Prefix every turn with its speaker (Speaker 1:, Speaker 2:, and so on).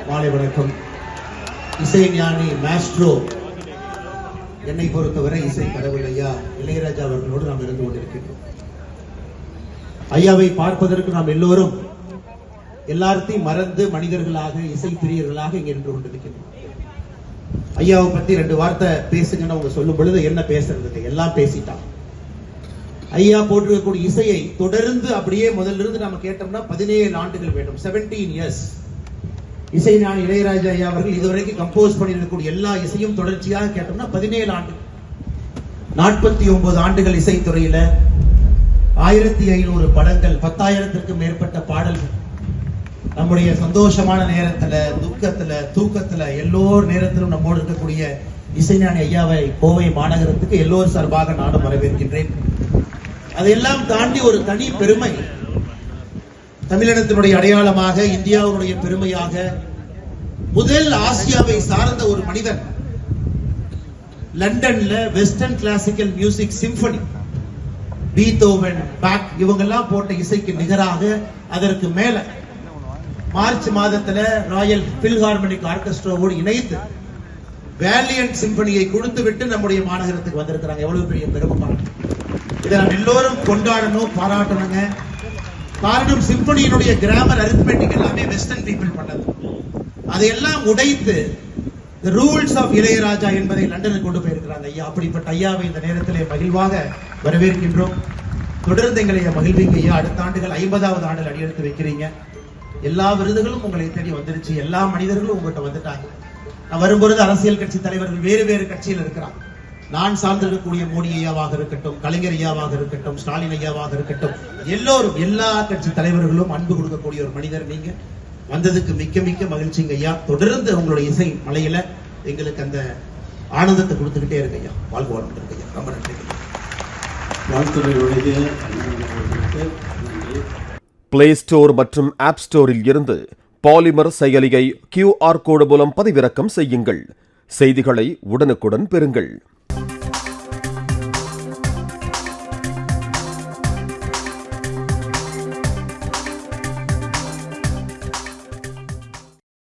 Speaker 1: மாலை வணக்கம். இசை ஞானி மாஸ்ட்ரோ, என்னை பொறுத்தவரை இசை கடவுள் ஐயா இளையராஜா அவர்களோடு நாம் இருந்து கொண்டிருக்கின்றோம். ஐயாவை பார்ப்பதற்கு நாம் எல்லோரும் எல்லாத்தையும் மறந்து மனிதர்களாக, இசை பிரியர்களாக இங்கே நின்று கொண்டிருக்கின்றோம். ஐயாவை பத்தி 2 வார்த்தை பேசுங்கன்னு அவங்க சொல்லும் பொழுது என்ன பேசுறது, எல்லாம் பேசிட்டான். ஐயா போட்டிருக்கக்கூடிய இசையை தொடர்ந்து அப்படியே முதல்ல இருந்து நாம கேட்டோம்னா 17 ஆண்டுகள் வேண்டும். 17 இயர்ஸ். இசை ஞானி இளையராஜா ஐயா அவர்கள் இதுவரைக்கும் கம்போஸ் பண்ணியிருக்கக்கூடிய எல்லா இசையும் தொடர்ச்சியாக கேட்டோம்னா 17 ஆண்டு, 49 ஆண்டுகள் இசைத்துறையில, 1500 படங்கள், 10,000த்திற்கும் மேற்பட்ட பாடல்கள். நம்முடைய சந்தோஷமான நேரத்துல, துக்கத்துல, தூக்கத்துல, எல்லோர் நேரத்திலும் நம்மோடு இருக்கக்கூடிய இசைஞானி ஐயாவை கோவை மாநகரத்துக்கு எல்லோரும் சார்பாக நானும் வரவேற்கின்றேன். அதையெல்லாம் தாண்டி ஒரு தனி பெருமை, தமிழினத்தினுடைய அடையாளமாக, இந்தியாவுடைய பெருமையாக, முதல் ஆசியாவை சார்ந்த ஒரு மனிதன் லண்டன்ல western classical music symphony, Beethoven, Bach இவங்கெல்லாம் போட்ட இசைக்கு நிகராக, அதற்கு மேல மார்ச் மாதத்துல ராயல் பில்ஹார்மோனிக் ஆர்கெஸ்ட்ராவோடு இணைத்து வேலியன்ட் சிம்பனியை கொடுத்து விட்டு நம்முடைய மாநகரத்துக்கு வந்திருக்கிறாங்க. எவ்வளவு பெரிய பெருமை! இதை நாம் எல்லோரும் கொண்டாடணும், பாராட்டணுங்க. காரணம், சிம்பனியினுடைய கிராமர், அரித்மெட்டிக் எல்லாமே வெஸ்டர்ன் பீப்புள் பண்ணது. அதையெல்லாம் உடைத்து ரூல்ஸ் ஆஃப் இளையராஜா என்பதை லண்டனுக்கு கொண்டு போயிருக்கிறாங்க ஐயா. அப்படிப்பட்ட ஐயாவை இந்த நேரத்திலே மகிழ்வாக வரவேற்கின்றோம். தொடர்ந்து எங்களை மகிழ்விங்க ஐயா. அடுத்த ஆண்டுகள் 50வது ஆண்டில் அடியெடுத்து வைக்கிறீங்க. எல்லா விருதுகளும் உங்களை தேடி வந்துருச்சு. எல்லா மனிதர்களும் உங்கள்கிட்ட வந்துட்டாங்க. நான் வரும்பொழுது அரசியல் கட்சி தலைவர்கள் வேறு வேறு கட்சியில் இருக்கிறாங்க. நான் சார்ந்திருக்கக்கூடிய மோடி ஐயாவாக இருக்கட்டும், கலைஞர் ஐயாவாக இருக்கட்டும், ஸ்டாலின் ஐயாவாக இருக்கட்டும், எல்லோரும், எல்லா கட்சி தலைவர்களும் அன்பு கொடுக்கக்கூடிய ஒரு மனிதர் நீங்க. வந்ததுக்கு மிக்க மிக்க மகிழ்ச்சிங்க ஐயா. தொடர்ந்து உங்களுடைய இசை மலையில எங்களுக்கு அந்த ஆனந்தத்தை கொடுத்துக்கிட்டே இருக்கு ஐயா. வாழ்க்கை வளம் இருக்கு ஐயா. ரொம்ப நன்றி.
Speaker 2: பிளே ஸ்டோர் மற்றும் ஆப் ஸ்டோரில் இருந்து பாலிமர் செயலியை QR கோடு மூலம் பதிவிறக்கம் செய்யுங்கள். செய்திகளை உடனுக்குடன் பெறுங்கள்.